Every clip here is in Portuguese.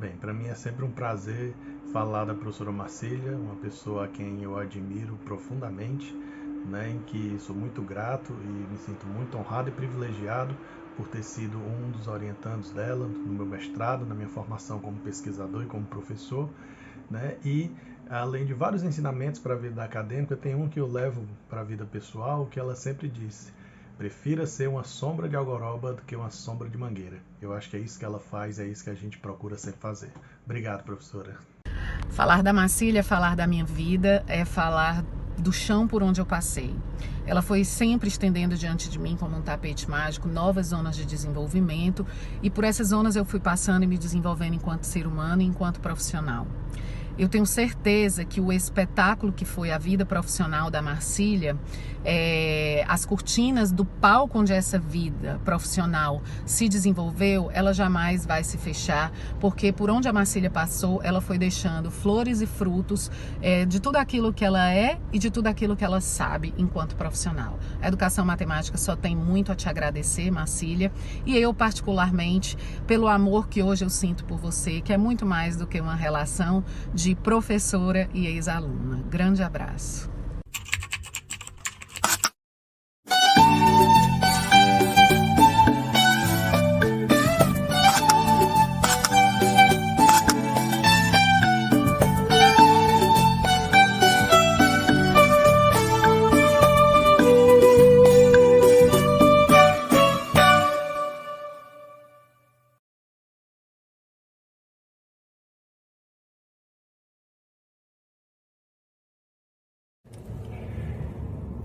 Bem, para mim é sempre um prazer falar da professora Marcília, uma pessoa a quem eu admiro profundamente, né, em que sou muito grato e me sinto muito honrado e privilegiado por ter sido um dos orientandos dela no meu mestrado, na minha formação como pesquisador e como professor, né, e além de vários ensinamentos para a vida acadêmica, tem um que eu levo para a vida pessoal, que ela sempre disse: prefira ser uma sombra de algoroba do que uma sombra de mangueira. Eu acho que é isso que ela faz, é isso que a gente procura sempre fazer. Obrigado, professora. Falar da Marcília é falar da minha vida, é falar do chão por onde eu passei. Ela foi sempre estendendo diante de mim como um tapete mágico novas zonas de desenvolvimento, e por essas zonas eu fui passando e me desenvolvendo enquanto ser humano e enquanto profissional. Eu tenho certeza que o espetáculo que foi a vida profissional da Marcília, as cortinas do palco onde essa vida profissional se desenvolveu, ela jamais vai se fechar, porque por onde a Marcília passou, ela foi deixando flores e frutos de tudo aquilo que ela é e de tudo aquilo que ela sabe enquanto profissional. A educação matemática só tem muito a te agradecer, Marcília, e eu particularmente pelo amor que hoje eu sinto por você, que é muito mais do que uma relação de professora e ex-aluna. Grande abraço.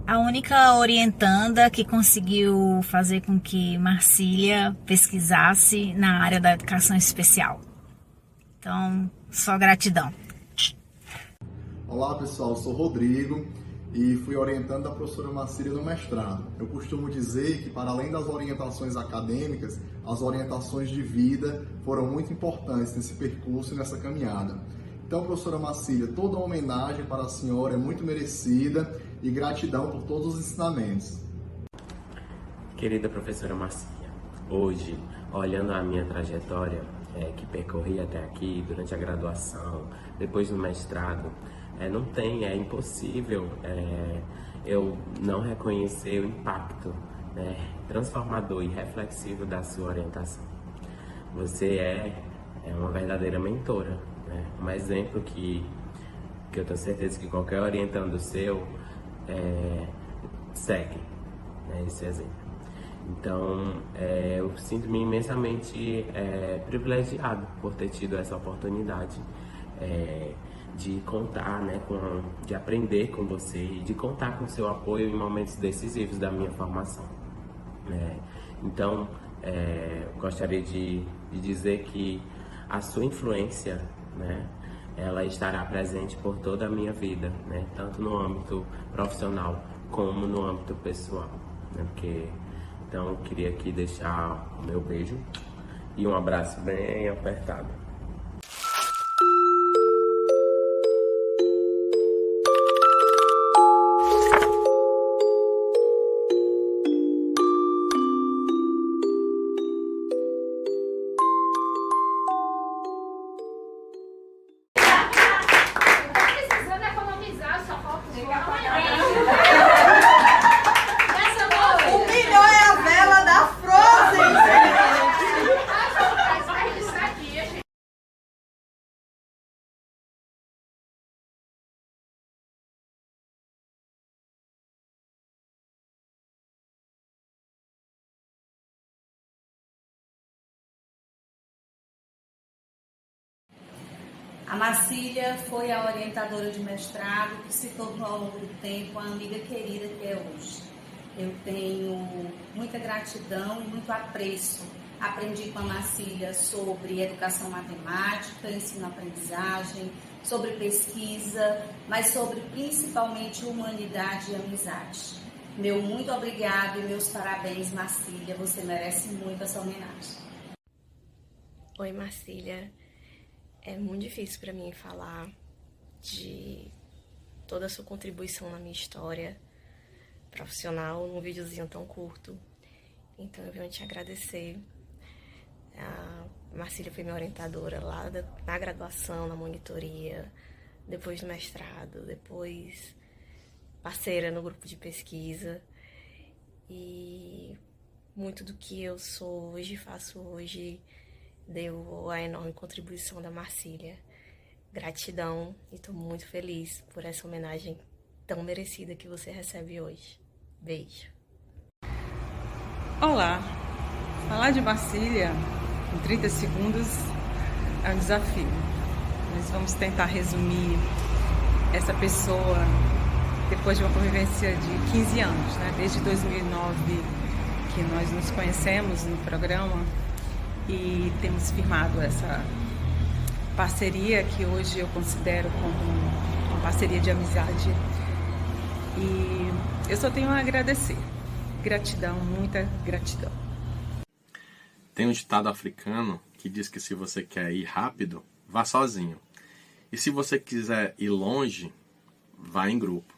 A única orientanda que conseguiu fazer com que Marcília pesquisasse na área da educação especial. Então, só gratidão. Olá pessoal, eu sou Rodrigo e fui orientando da professora Marcília no mestrado. Eu costumo dizer que, para além das orientações acadêmicas, as orientações de vida foram muito importantes nesse percurso e nessa caminhada. Então, professora Marcília, toda uma homenagem para a senhora é muito merecida e gratidão por todos os ensinamentos. Querida professora Marcília, hoje, olhando a minha trajetória que percorri até aqui, durante a graduação, depois do mestrado, é impossível eu não reconhecer o impacto transformador e reflexivo da sua orientação. Você é uma verdadeira mentora, um exemplo que eu tenho certeza que qualquer orientando seu segue esse exemplo. Então, eu sinto-me imensamente privilegiado por ter tido essa oportunidade de contar, de aprender com você e de contar com seu apoio em momentos decisivos da minha formação. Então, gostaria de dizer que a sua influência, ela estará presente por toda a minha vida, tanto no âmbito profissional como no âmbito pessoal. Então, eu queria aqui deixar o meu beijo e um abraço bem apertado. A Marcília foi a orientadora de mestrado que se tornou ao longo do tempo a amiga querida que é hoje. Eu tenho muita gratidão e muito apreço. Aprendi com a Marcília sobre educação matemática, ensino-aprendizagem, sobre pesquisa, mas sobre principalmente humanidade e amizade. Meu muito obrigado e meus parabéns, Marcília. Você merece muito essa homenagem. Oi, Marcília. É muito difícil para mim falar de toda a sua contribuição na minha história profissional num videozinho tão curto. Então eu venho te agradecer A Marcília foi minha orientadora lá na graduação, na monitoria, depois do mestrado, depois parceira no grupo de pesquisa. E muito do que eu sou hoje, faço hoje, devo à enorme contribuição da Marcília. Gratidão, e estou muito feliz por essa homenagem tão merecida que você recebe hoje. Beijo. Olá, falar de Marcília em 30 segundos é um desafio. Nós vamos tentar resumir essa pessoa depois de uma convivência de 15 anos, né? Desde 2009 que nós nos conhecemos no programa e temos firmado essa parceria que hoje eu considero como uma parceria de amizade. E eu só tenho a agradecer. Gratidão, muita gratidão. Tem um ditado africano que diz que se você quer ir rápido, vá sozinho. E se você quiser ir longe, vá em grupo.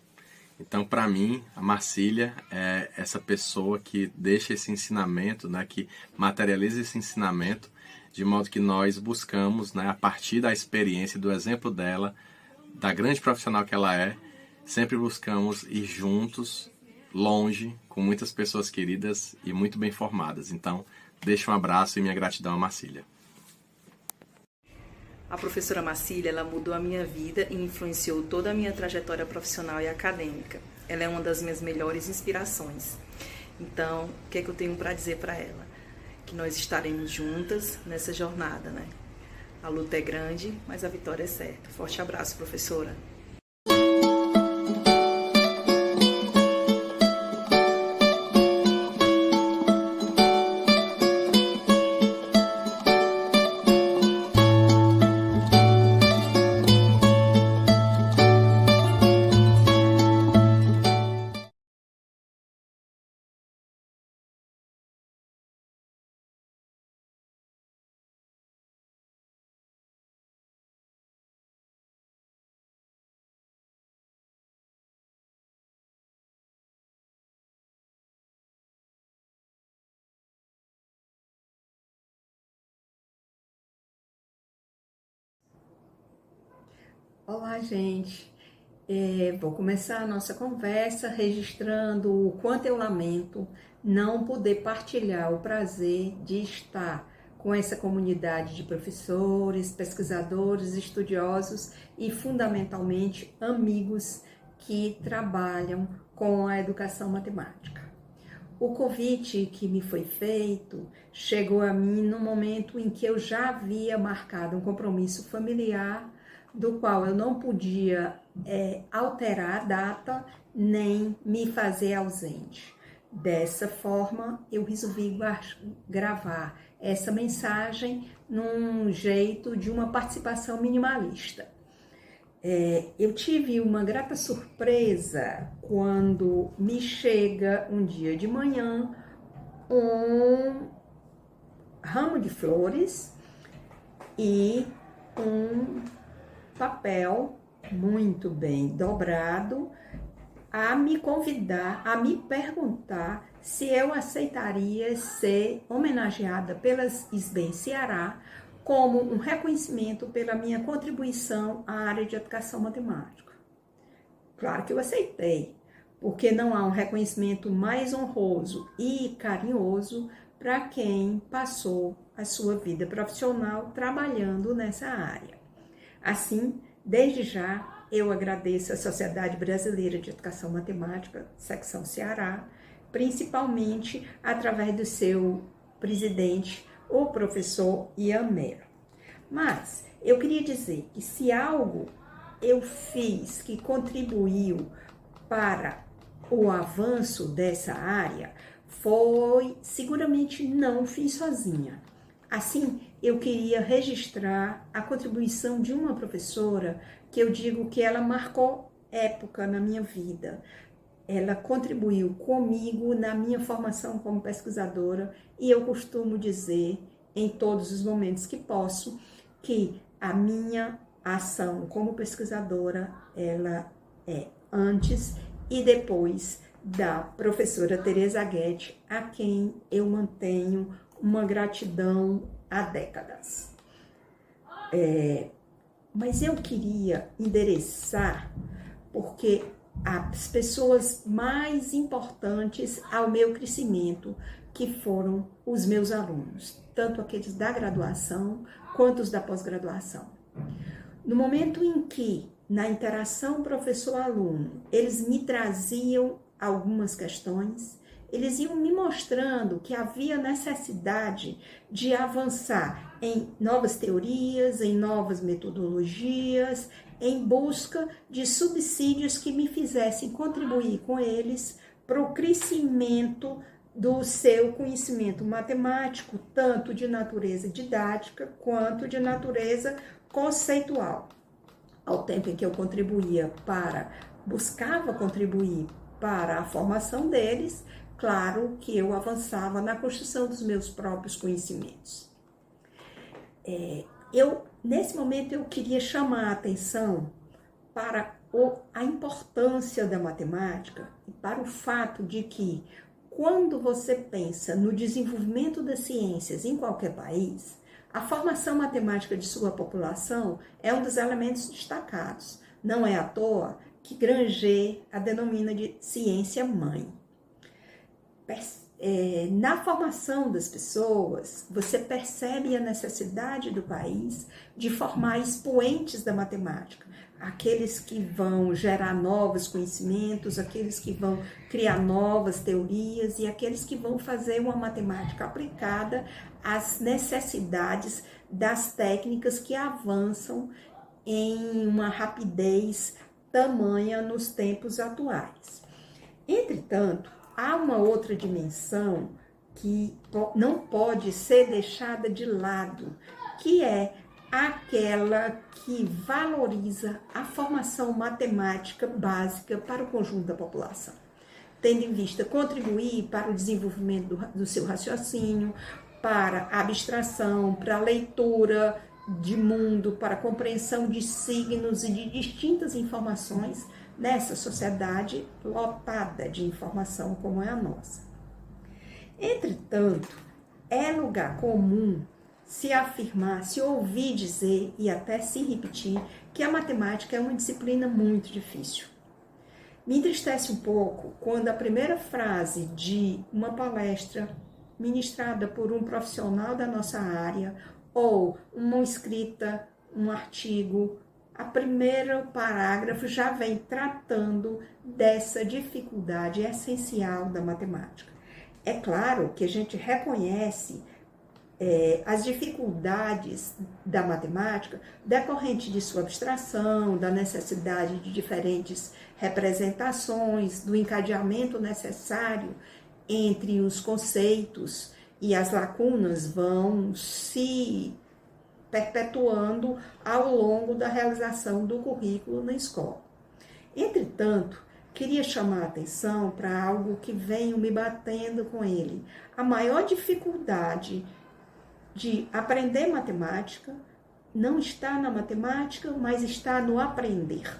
Então, para mim, a Marcília é essa pessoa que deixa esse ensinamento, né, que materializa esse ensinamento, de modo que nós buscamos, né, a partir da experiência, do exemplo dela, da grande profissional que ela é, sempre buscamos ir juntos, longe, com muitas pessoas queridas e muito bem formadas. Então, deixo um abraço e minha gratidão a Marcília. A professora Marcília, ela mudou a minha vida e influenciou toda a minha trajetória profissional e acadêmica. Ela é uma das minhas melhores inspirações. Então, o que é que eu tenho para dizer para ela? Que nós estaremos juntas nessa jornada, né? A luta é grande, mas a vitória é certa. Forte abraço, professora. Olá, gente. Vou começar a nossa conversa registrando o quanto eu lamento não poder partilhar o prazer de estar com essa comunidade de professores, pesquisadores, estudiosos e, fundamentalmente, amigos que trabalham com a educação matemática. O convite que me foi feito chegou a mim no momento em que eu já havia marcado um compromisso familiar do qual eu não podia alterar a data nem me fazer ausente. Dessa forma, eu resolvi gravar essa mensagem num jeito de uma participação minimalista. Eu tive uma grata surpresa quando me chega um dia de manhã um ramo de flores e um papel muito bem dobrado a me convidar, a me perguntar se eu aceitaria ser homenageada pela SBEM Ceará como um reconhecimento pela minha contribuição à área de educação matemática. Claro que eu aceitei, porque não há um reconhecimento mais honroso e carinhoso para quem passou a sua vida profissional trabalhando nessa área. Assim, desde já, eu agradeço à Sociedade Brasileira de Educação Matemática, Secção Ceará, principalmente através do seu presidente, o professor Ian Mero. Mas eu queria dizer que se algo eu fiz que contribuiu para o avanço dessa área, foi seguramente não fiz sozinha. Assim, eu queria registrar a contribuição de uma professora que eu digo que ela marcou época na minha vida. Ela contribuiu comigo na minha formação como pesquisadora e eu costumo dizer em todos os momentos que posso que a minha ação como pesquisadora ela é antes e depois da professora Teresa Guedes, a quem eu mantenho uma gratidão há décadas. Mas eu queria endereçar, porque as pessoas mais importantes ao meu crescimento, que foram os meus alunos, tanto aqueles da graduação quanto os da pós-graduação. No momento em que, na interação professor-aluno, eles me traziam algumas questões, eles iam me mostrando que havia necessidade de avançar em novas teorias, em novas metodologias, em busca de subsídios que me fizessem contribuir com eles para o crescimento do seu conhecimento matemático, tanto de natureza didática quanto de natureza conceitual. Ao tempo em que eu buscava contribuir para a formação deles, claro que eu avançava na construção dos meus próprios conhecimentos. Nesse momento, eu queria chamar a atenção para a importância da matemática e para o fato de que, quando você pensa no desenvolvimento das ciências em qualquer país, a formação matemática de sua população é um dos elementos destacados. Não é à toa que Granger a denomina de ciência-mãe. Na formação das pessoas, você percebe a necessidade do país de formar expoentes da matemática, aqueles que vão gerar novos conhecimentos, aqueles que vão criar novas teorias e aqueles que vão fazer uma matemática aplicada às necessidades das técnicas que avançam em uma rapidez tamanha nos tempos atuais. Entretanto, há uma outra dimensão que não pode ser deixada de lado, que é aquela que valoriza a formação matemática básica para o conjunto da população, tendo em vista contribuir para o desenvolvimento do seu raciocínio, para a abstração, para a leitura de mundo, para a compreensão de signos e de distintas informações nessa sociedade lotada de informação como é a nossa. Entretanto, é lugar comum se afirmar, se ouvir dizer e até se repetir que a matemática é uma disciplina muito difícil. Me entristece um pouco quando a primeira frase de uma palestra ministrada por um profissional da nossa área ou uma escrita, um artigo, a primeiro parágrafo já vem tratando dessa dificuldade essencial da matemática. É claro que a gente reconhece as dificuldades da matemática decorrente de sua abstração, da necessidade de diferentes representações, do encadeamento necessário entre os conceitos, e as lacunas vão se perpetuando ao longo da realização do currículo na escola. Entretanto, queria chamar a atenção para algo que venho me batendo com ele. A maior dificuldade de aprender matemática não está na matemática, mas está no aprender.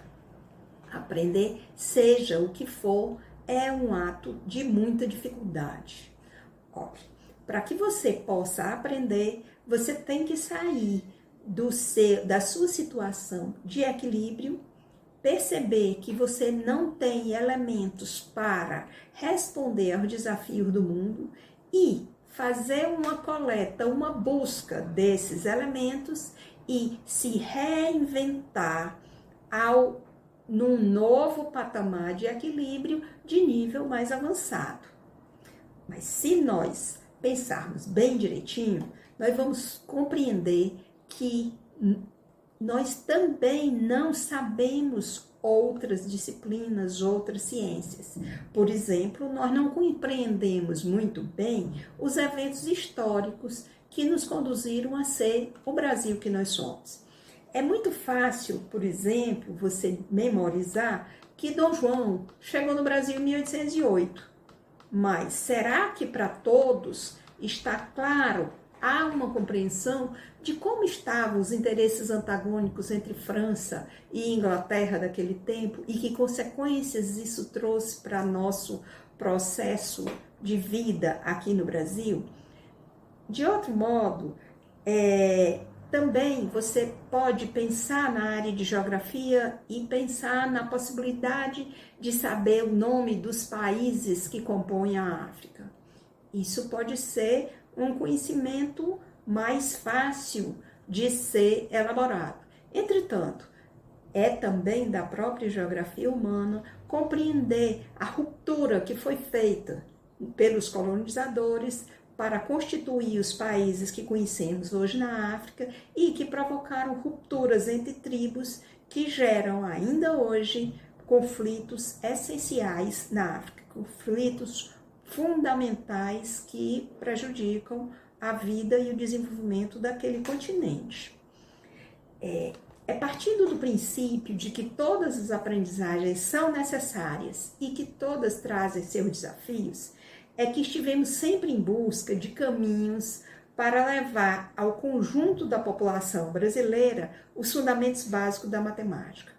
Aprender, seja o que for, é um ato de muita dificuldade. Para que você possa aprender, você tem que sair da sua situação de equilíbrio, perceber que você não tem elementos para responder aos desafios do mundo e fazer uma coleta, uma busca desses elementos e se reinventar num novo patamar de equilíbrio de nível mais avançado. Mas se nós pensarmos bem direitinho, nós vamos compreender que nós também não sabemos outras disciplinas, outras ciências. Por exemplo, nós não compreendemos muito bem os eventos históricos que nos conduziram a ser o Brasil que nós somos. É muito fácil, por exemplo, você memorizar que Dom João chegou no Brasil em 1808. Mas será que para todos está claro, há uma compreensão de como estavam os interesses antagônicos entre França e Inglaterra daquele tempo e que consequências isso trouxe para nosso processo de vida aqui no Brasil? De outro modo, Também você pode pensar na área de geografia e pensar na possibilidade de saber o nome dos países que compõem a África. Isso pode ser um conhecimento mais fácil de ser elaborado. Entretanto, é também da própria geografia humana compreender a ruptura que foi feita pelos colonizadores para constituir os países que conhecemos hoje na África e que provocaram rupturas entre tribos que geram ainda hoje conflitos essenciais na África, conflitos fundamentais que prejudicam a vida e o desenvolvimento daquele continente. Partindo do princípio de que todas as aprendizagens são necessárias e que todas trazem seus desafios, é que estivemos sempre em busca de caminhos para levar ao conjunto da população brasileira os fundamentos básicos da matemática.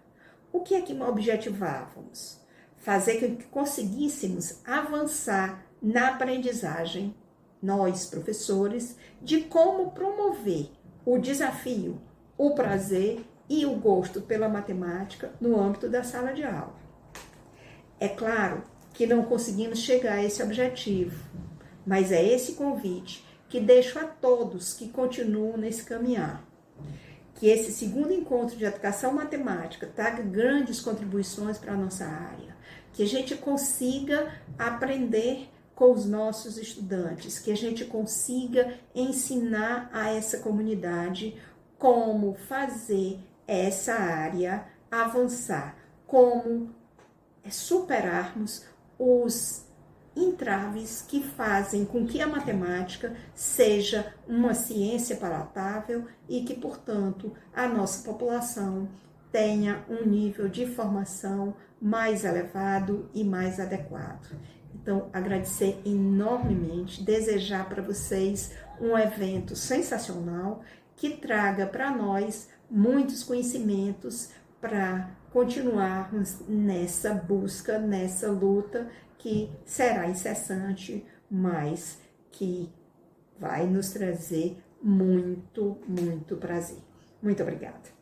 O que é que objetivávamos? Fazer com que conseguíssemos avançar na aprendizagem, nós, professores, de como promover o desafio, o prazer e o gosto pela matemática no âmbito da sala de aula. É claro que não conseguimos chegar a esse objetivo, mas é esse convite que deixo a todos que continuam nesse caminhar. Que esse segundo encontro de educação matemática traga grandes contribuições para a nossa área, que a gente consiga aprender com os nossos estudantes, que a gente consiga ensinar a essa comunidade como fazer essa área avançar, como superarmos os entraves que fazem com que a matemática seja uma ciência palatável e que, portanto, a nossa população tenha um nível de formação mais elevado e mais adequado. Então, agradecer enormemente, desejar para vocês um evento sensacional que traga para nós muitos conhecimentos para continuarmos nessa busca, nessa luta que será incessante, mas que vai nos trazer muito, muito prazer. Muito obrigada.